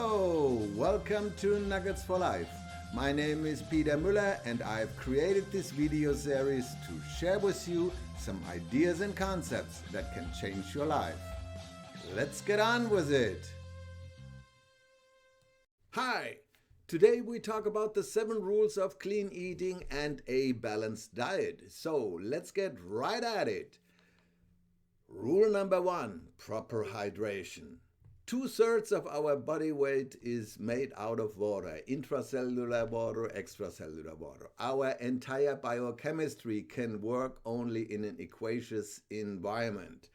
Hello, welcome to Nuggets for Life. My name is Peter Müller and I've created this video series to share with you some ideas and concepts that can change your life. Let's get on with it. Hi, today we talk about the 7 rules of clean eating and a balanced diet. So let's get right at it. Rule number 1, proper hydration. 2/3 of our body weight is made out of water, intracellular water, extracellular water. Our entire biochemistry can work only in an aqueous environment.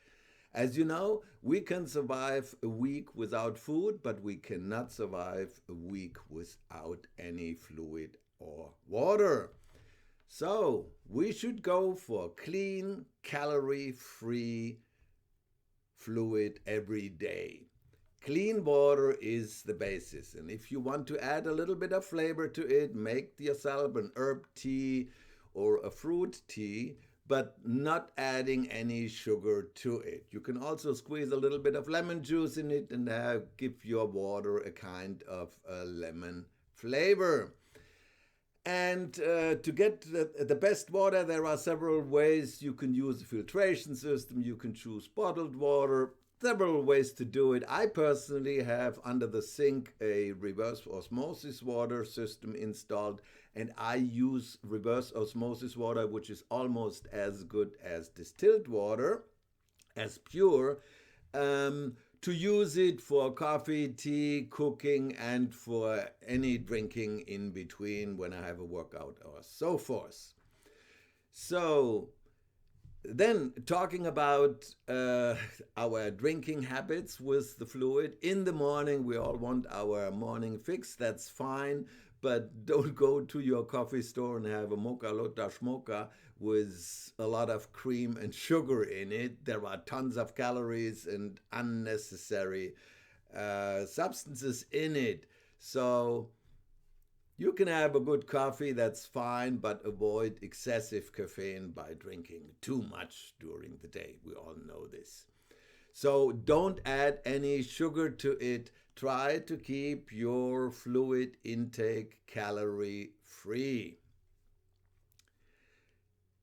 As you know, we can survive a week without food, but we cannot survive a week without any fluid or water. So we should go for clean, calorie-free fluid every day. Clean water is the basis, and if you want to add a little bit of flavor to it, make yourself an herb tea or a fruit tea, but not adding any sugar to it. You can also squeeze a little bit of lemon juice in it and give your water a kind of a lemon flavor. And to get the best water, there are several ways. You can use a filtration system, you can choose bottled water, several ways to do it. I personally have under the sink a reverse osmosis water system installed, and I use reverse osmosis water, which is almost as good as distilled water, as pure, to use it for coffee, tea, cooking, and for any drinking in between when I have a workout or so forth. So then talking about our drinking habits with the fluid. In the morning, we all want our morning fix. That's fine, but don't go to your coffee store and have a mocha lotash mocha with a lot of cream and sugar in it. There are tons of calories and unnecessary substances in it. So you can have a good coffee, that's fine, but avoid excessive caffeine by drinking too much during the day. We all know this. So don't add any sugar to it. Try to keep your fluid intake calorie-free.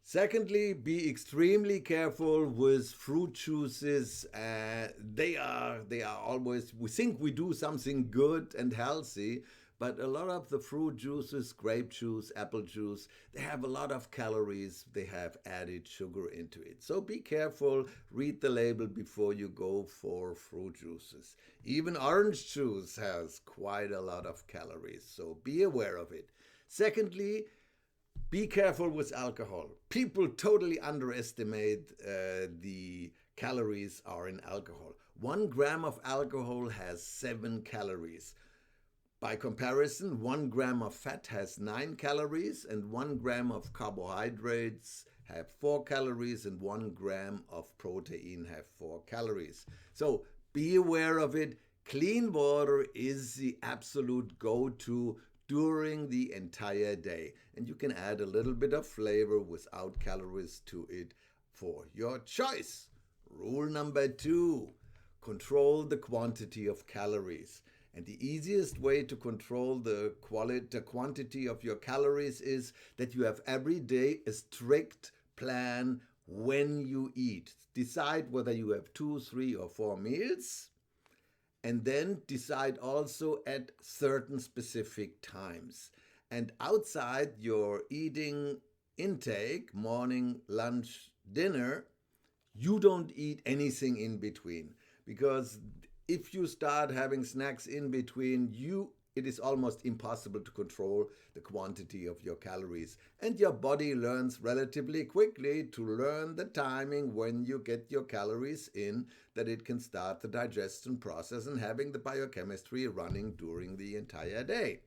Secondly, be extremely careful with fruit juices. They are always, we think we do something good and healthy, but a lot of the fruit juices, grape juice, apple juice, they have a lot of calories. They have added sugar into it. So be careful, read the label before you go for fruit juices. Even orange juice has quite a lot of calories, so be aware of it. Secondly, be careful with alcohol. People totally underestimate the calories are in alcohol. 1 gram of alcohol has 7 calories. By comparison, 1 gram of fat has 9 calories, and 1 gram of carbohydrates have 4 calories, and 1 gram of protein have 4 calories. So be aware of it. Clean water is the absolute go-to during the entire day, and you can add a little bit of flavor without calories to it for your choice. Rule number 2, control the quantity of calories. And the easiest way to control the quantity of your calories is that you have every day a strict plan when you eat. Decide whether you have 2, 3, or 4 meals, and then decide also at certain specific times. And outside your eating intake, morning, lunch, dinner, you don't eat anything in between, because if you start having snacks in between, it is almost impossible to control the quantity of your calories. And your body learns relatively quickly to learn the timing when you get your calories in, that it can start the digestion process and having the biochemistry running during the entire day.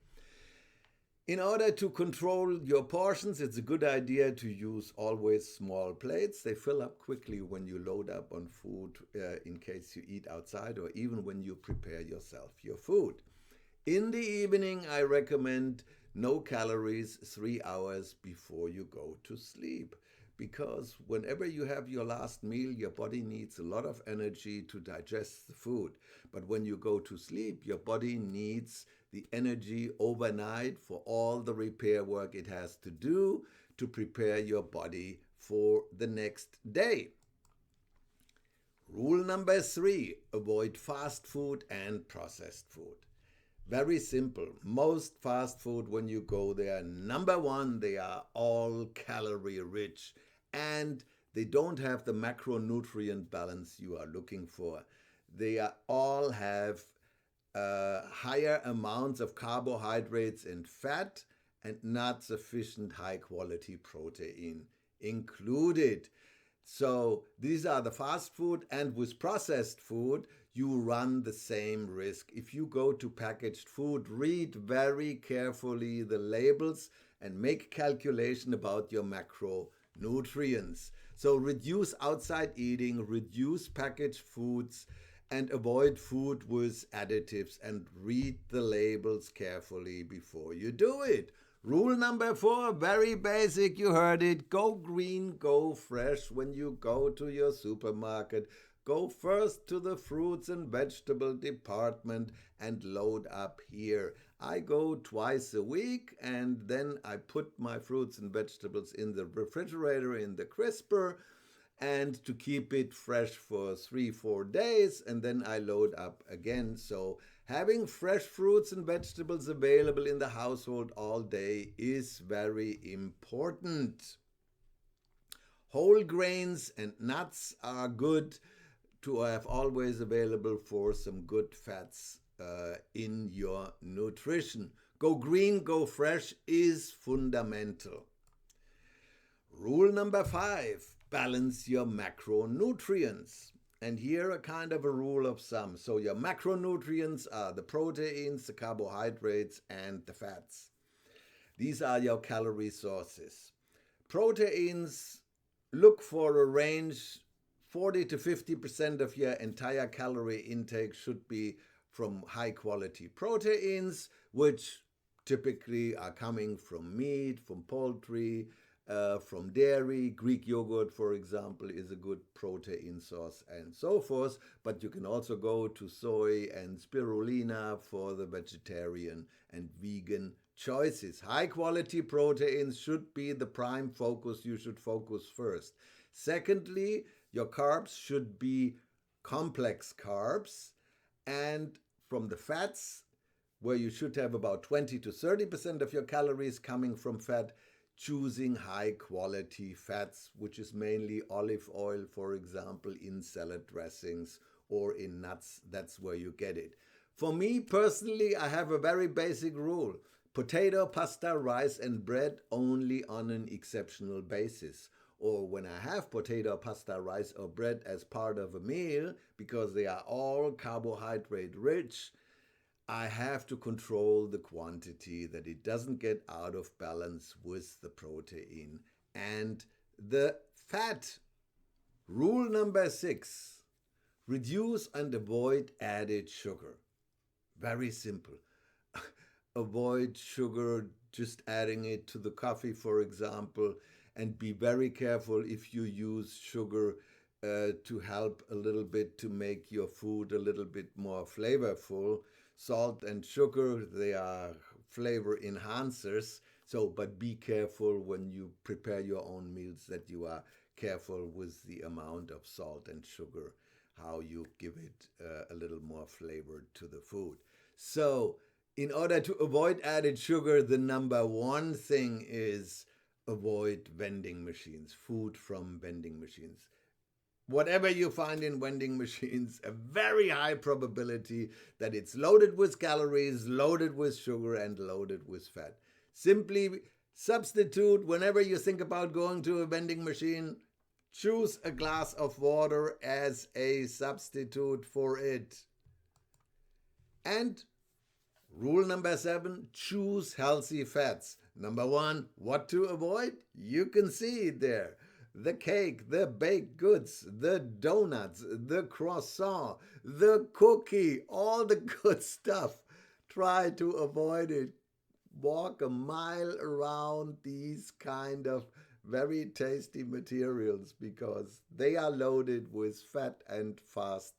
In order to control your portions, it's a good idea to use always small plates. They fill up quickly when you load up on food in case you eat outside, or even when you prepare yourself your food. In the evening, I recommend no calories 3 hours before you go to sleep, because whenever you have your last meal, your body needs a lot of energy to digest the food. But when you go to sleep, your body needs the energy overnight for all the repair work it has to do to prepare your body for the next day. Rule number 3, avoid fast food and processed food. Very simple. Most fast food, when you go there, number one, they are all calorie rich and they don't have the macronutrient balance you are looking for. They all have higher amounts of carbohydrates and fat and not sufficient high quality protein included. So these are the fast food, and with processed food, you run the same risk. If you go to packaged food, read very carefully the labels and make calculation about your macronutrients. So reduce outside eating, reduce packaged foods, and avoid food with additives, and read the labels carefully before you do it. Rule number 4, very basic, you heard it. Go green, go fresh when you go to your supermarket. Go first to the fruits and vegetable department and load up here. I go twice a week and then I put my fruits and vegetables in the refrigerator, in the crisper, and to keep it fresh for 3-4 days, and then I load up again. So having fresh fruits and vegetables available in the household all day is very important. Whole grains and nuts are good to have always available for some good fats in your nutrition. Go green, go fresh is fundamental. Rule number 5, balance your macronutrients. And here a kind of a rule of thumb. So your macronutrients are the proteins, the carbohydrates, and the fats. These are your calorie sources. Proteins, look for a range. 40 to 50% of your entire calorie intake should be from high quality proteins, which typically are coming from meat, from poultry, from dairy. Greek yogurt, for example, is a good protein source, and so forth. But you can also go to soy and spirulina for the vegetarian and vegan choices. High quality proteins should be the prime focus. You should focus first. Secondly, your carbs should be complex carbs, and from the fats, where you should have about 20 to 30% of your calories coming from fat, choosing high quality fats, which is mainly olive oil, for example, in salad dressings or in nuts. That's where you get it. For me personally, I have a very basic rule: potato, pasta, rice, and bread only on an exceptional basis. Or when I have potato, pasta, rice, or bread as part of a meal, because they are all carbohydrate rich, I have to control the quantity that it doesn't get out of balance with the protein and the fat. Rule number 6, reduce and avoid added sugar. Very simple. Avoid sugar, just adding it to the coffee, for example, and be very careful if you use sugar to help a little bit to make your food a little bit more flavorful. Salt and sugar, they are flavor enhancers. So, but be careful when you prepare your own meals that you are careful with the amount of salt and sugar, how you give it a little more flavor to the food. So, in order to avoid added sugar, the number one thing is avoid vending machines, food from vending machines. Whatever you find in vending machines, a very high probability that it's loaded with calories, loaded with sugar, and loaded with fat. Simply substitute, whenever you think about going to a vending machine, choose a glass of water as a substitute for it. And rule number 7, choose healthy fats. Number 1, what to avoid? You can see it there. The cake, the baked goods, the donuts, the croissant, the cookie, all the good stuff. Try to avoid it. Walk a mile around these kind of very tasty materials because they are loaded with fat and fast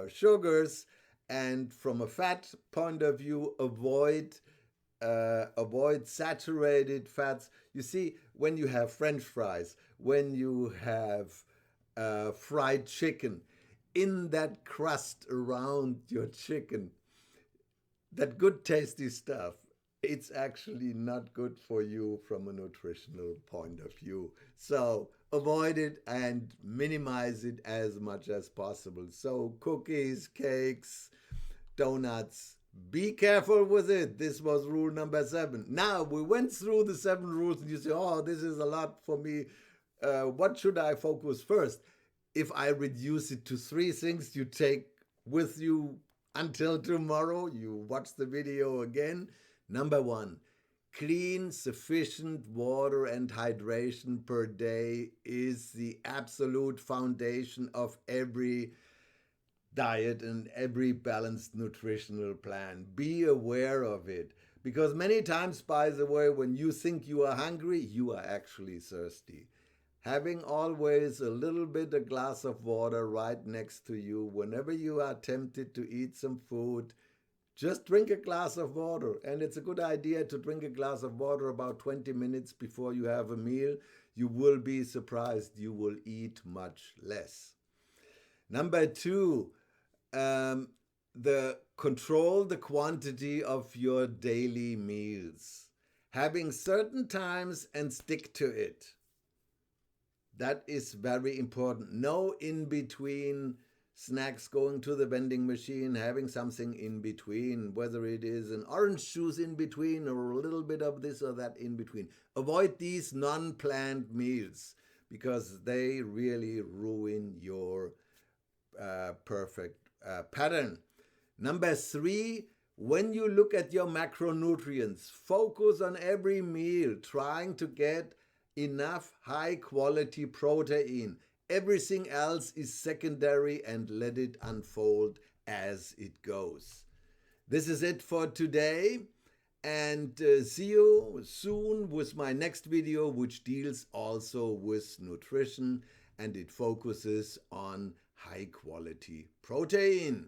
sugars. And from a fat point of view, avoid saturated fats. You see, when you have French fries, when you have fried chicken, in that crust around your chicken, that good tasty stuff, it's actually not good for you from a nutritional point of view. So avoid it and minimize it as much as possible. So cookies, cakes, donuts, be careful with it. This was rule number 7. Now we went through the 7 rules and you say, oh, this is a lot for me. What should I focus first? If I reduce it to 3 things you take with you until tomorrow, you watch the video again. Number 1, clean, sufficient water and hydration per day is the absolute foundation of every diet and every balanced nutritional plan. Be aware of it. Because many times, by the way, when you think you are hungry, you are actually thirsty. Having always a little bit a glass of water right next to you whenever you are tempted to eat some food, just drink a glass of water. And it's a good idea to drink a glass of water about 20 minutes before you have a meal. You will be surprised. You will eat much less. Number 2, control the quantity of your daily meals. Having certain times and stick to it. That is very important. No in-between snacks, going to the vending machine, having something in between, whether it is an orange juice in between or a little bit of this or that in between. Avoid these non-planned meals because they really ruin your perfect pattern. Number 3, when you look at your macronutrients, focus on every meal, trying to get enough high quality protein. Everything else is secondary and let it unfold as it goes. This is it for today, and see you soon with my next video, which deals also with nutrition and it focuses on high quality protein.